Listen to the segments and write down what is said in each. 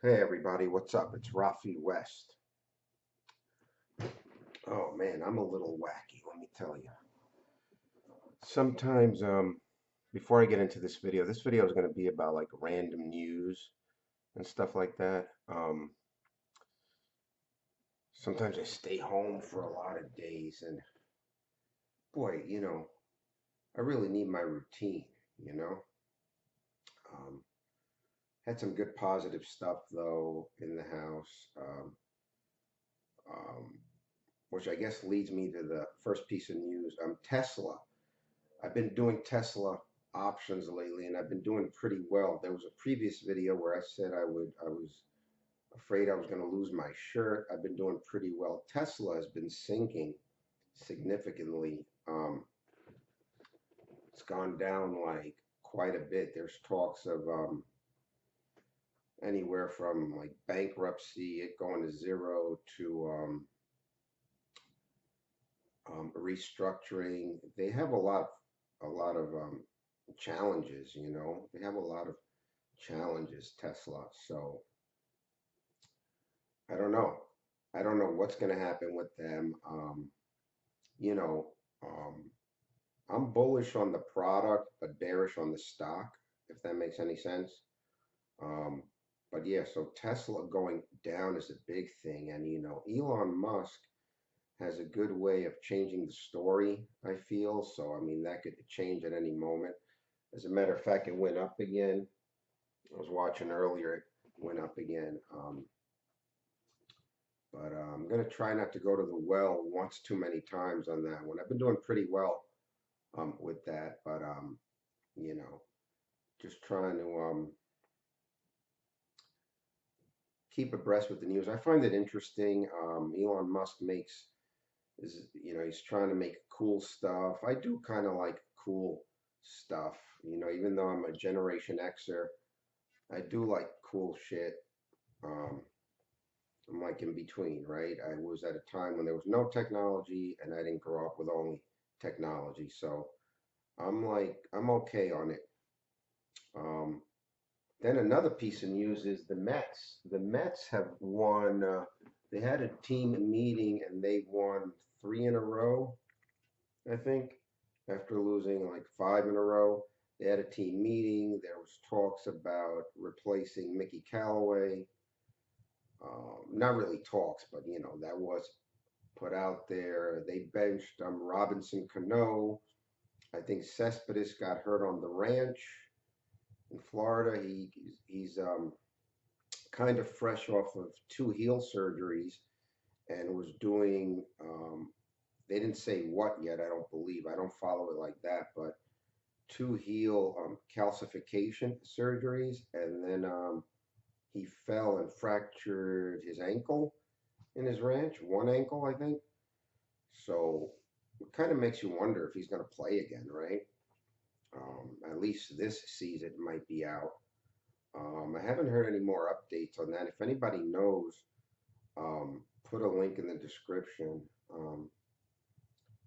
Hey everybody, what's up? It's Rafe West. Oh man, I'm a little wacky, let me tell you. Sometimes, before I get into this video is going to be about like random news and stuff like that. Sometimes I stay home for a lot of days and boy, I really need my routine, you know? Um, had some good positive stuff though in the house, um, which I guess leads me to the first piece of news. Tesla. I've been doing Tesla options lately and I've been doing pretty well. There was a previous video where I said I was afraid I was going to lose my shirt. I've been doing pretty well. Tesla has been sinking significantly. It's gone down like quite a bit. There's talks of anywhere from like bankruptcy, it going to zero, to restructuring. They have a lot of challenges. They have a lot of challenges, Tesla. So I don't know. I don't know what's going to happen with them. You know, um, I'm bullish on the product, but bearish on the stock, if that makes any sense. Um, but yeah, so Tesla going down is a big thing. And, Elon Musk has a good way of changing the story, I feel. So, I mean, that could change at any moment. As a matter of fact, it went up again. I was watching earlier, it went up again. But I'm going to try not to go to the well once too many times on that one. I've been doing pretty well with that, but you know, just trying to keep abreast with the news. I find it interesting. Elon Musk he's trying to make cool stuff. I do kind of like cool stuff, even though I'm a Generation Xer, I do like cool shit. Um, I'm like in between, right? I was at a time when there was no technology and I didn't grow up with only technology. So I'm okay on it. Um, then another piece of news is the Mets. The Mets have won, they had a team meeting and they won three in a row, I think, after losing like five in a row. They had a team meeting. There was talks about replacing Mickey Callaway. Not really talks, but that was put out there. They benched Robinson Cano. I think Cespedes got hurt on the ranch in Florida. He's kind of fresh off of two heel surgeries and was doing. They didn't say what yet. I don't believe. I don't follow it like that, but two heel calcification surgeries, and then he fell and fractured his ankle in his ranch. One ankle, I think. So it kind of makes you wonder if he's going to play again, right? At least this season might be out. I haven't heard any more updates on that. If anybody knows, put a link in the description.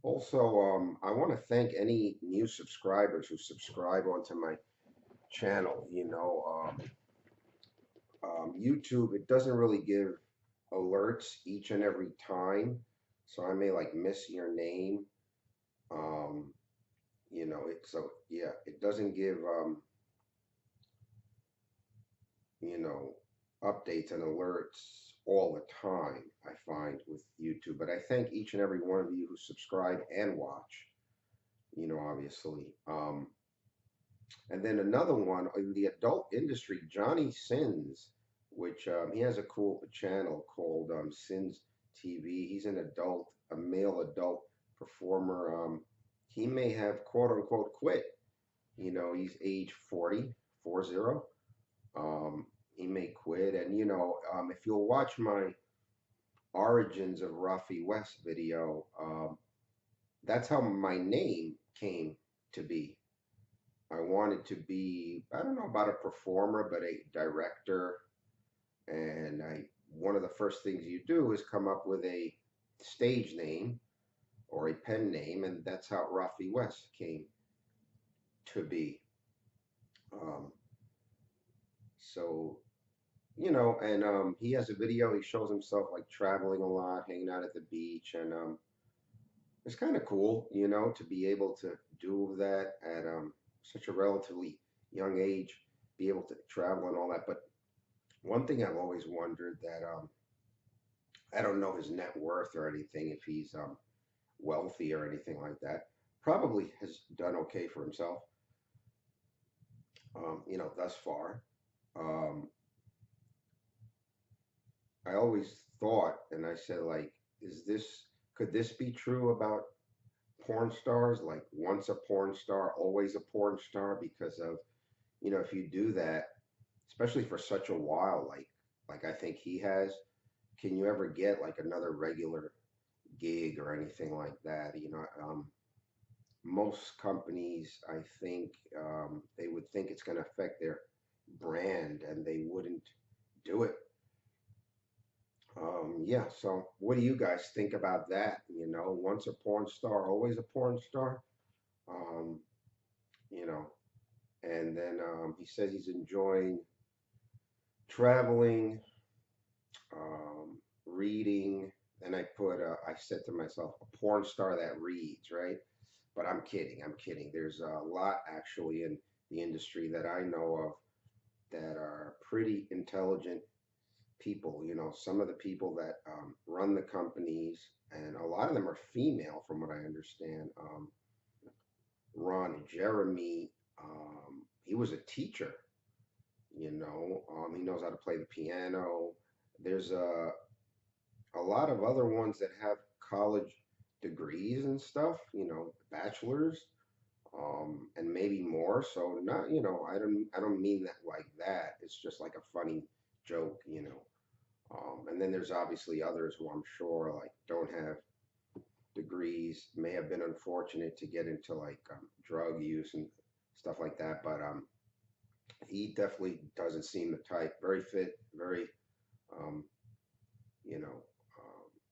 Also, I want to thank any new subscribers who subscribe onto my channel. YouTube, it doesn't really give alerts each and every time, so I may like miss your name. Um, it doesn't give you know, updates and alerts all the time, I find, with YouTube. But I thank each and every one of you who subscribe and watch, obviously. And then another one in the adult industry, Johnny Sins, which he has a cool channel called Sins TV. He's a male adult performer. He may have quote unquote quit. He's age 40, 40. He may quit. And, if you'll watch my Origins of Rafi West video, that's how my name came to be. I wanted to be, I don't know about a performer, but a director. And one of the first things you do is come up with a stage name or a pen name, and that's how Rafi West came to be. Um, so and he has a video. He shows himself like traveling a lot, hanging out at the beach, and it's kind of cool, to be able to do that at such a relatively young age, be able to travel and all that. But one thing I've always wondered that I don't know his net worth or anything, if he's wealthy or anything like that. Probably has done okay for himself, thus far. Um, I always thought, and I said, like, could this be true about porn stars? Like, once a porn star, always a porn star, because of, if you do that, especially for such a while, like I think he has, can you ever get like another regular gig or anything like that? Most companies, I think, they would think it's going to affect their brand, and they wouldn't do it. Yeah, so what do you guys think about that? Once a porn star, always a porn star. Um, you know, and then he says he's enjoying traveling, reading. And I said to myself, a porn star that reads, right? But I'm kidding. I'm kidding. There's a lot actually in the industry that I know of that are pretty intelligent people. Some of the people that run the companies, and a lot of them are female, from what I understand. Ron Jeremy, he was a teacher. He knows how to play the piano. There's a lot of other ones that have college degrees and stuff. Bachelors, and maybe more. So not, I don't mean that like that. It's just like a funny joke. And then there's obviously others who I'm sure like don't have degrees, may have been unfortunate to get into like drug use and stuff like that. But he definitely doesn't seem the type. Very fit, very, um, you know,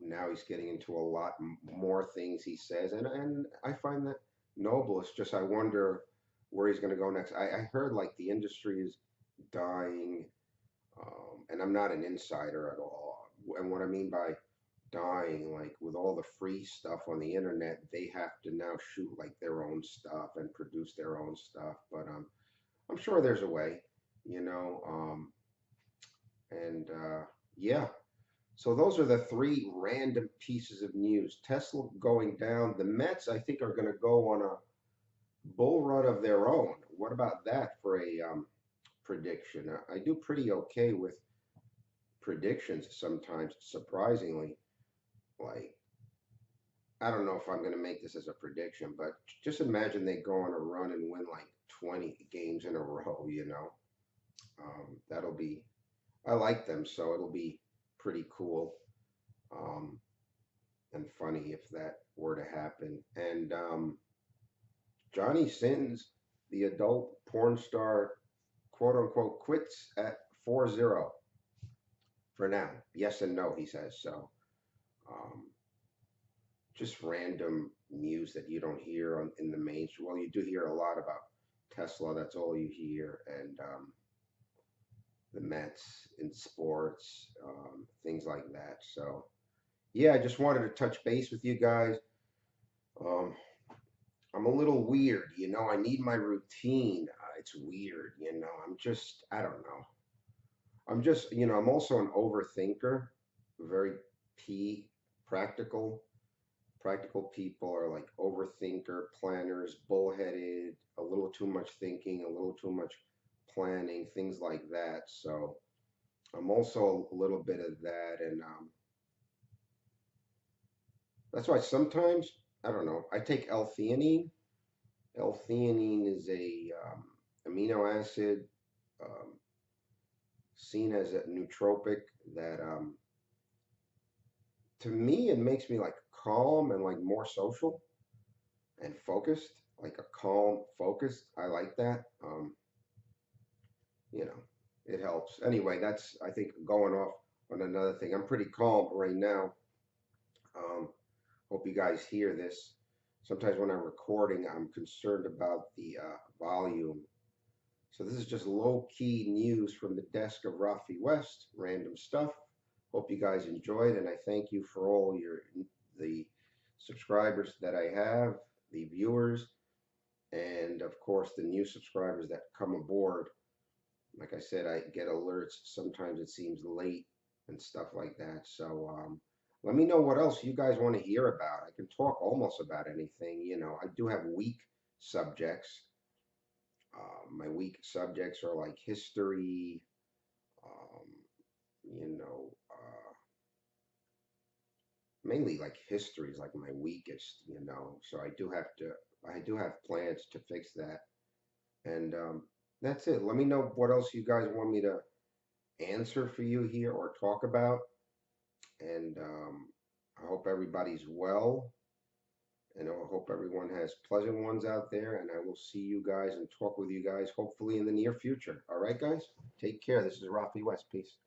now he's getting into a lot more things he says, and I find that noble. It's just I wonder where he's going to go next. I heard like the industry is dying, and I'm not an insider at all. And what I mean by dying, like with all the free stuff on the internet, they have to now shoot like their own stuff and produce their own stuff. But I'm sure there's a way, you know. And yeah, so those are the three random pieces of news. Tesla going down. The Mets, I think, are going to go on a bull run of their own. What about that for a prediction? I do pretty okay with predictions sometimes, surprisingly. Like, I don't know if I'm going to make this as a prediction, but just imagine they go on a run and win like 20 games in a row. That'll be, I like them, so it'll be pretty cool. Um, and funny if that were to happen. And Johnny Sins, the adult porn star, quote unquote, quits at 4-0 for now. Yes and no, he says. So um, just random news that you don't hear in the mainstream. Well, you do hear a lot about Tesla. That's all you hear. And the Mets in sports, things like that. So yeah, I just wanted to touch base with you guys. Um, I'm a little weird, I need my routine. It's weird, I don't know. I'm also an overthinker, very p practical. Practical people are like overthinker, planners, bullheaded, a little too much thinking, a little too much planning, things like that. So I'm also a little bit of that, and that's why sometimes I don't know. I take L-theanine. L-theanine is a amino acid, um, seen as a nootropic that, to me, it makes me like calm and like more social and focused, like a calm focused. I like that. You know, it helps. Anyway, that's, I think, going off on another thing. I'm pretty calm right now. Um, Hope you guys hear this. Sometimes when I'm recording, I'm concerned about the volume. So this is just low-key news from the desk of Rafi West, random stuff. Hope you guys enjoyed, and I thank you for all the subscribers that I have, the viewers, and of course the new subscribers that come aboard. Like I said, I get alerts. Sometimes it seems late and stuff like that. So let me know what else you guys want to hear about. I can talk almost about anything. I do have weak subjects. My weak subjects are like history, um, mainly like history is like my weakest. So I do have plans to fix that. And that's it. Let me know what else you guys want me to answer for you here or talk about. And I hope everybody's well. And I hope everyone has pleasant ones out there. And I will see you guys and talk with you guys hopefully in the near future. All right, guys? Take care. This is Rafi West. Peace.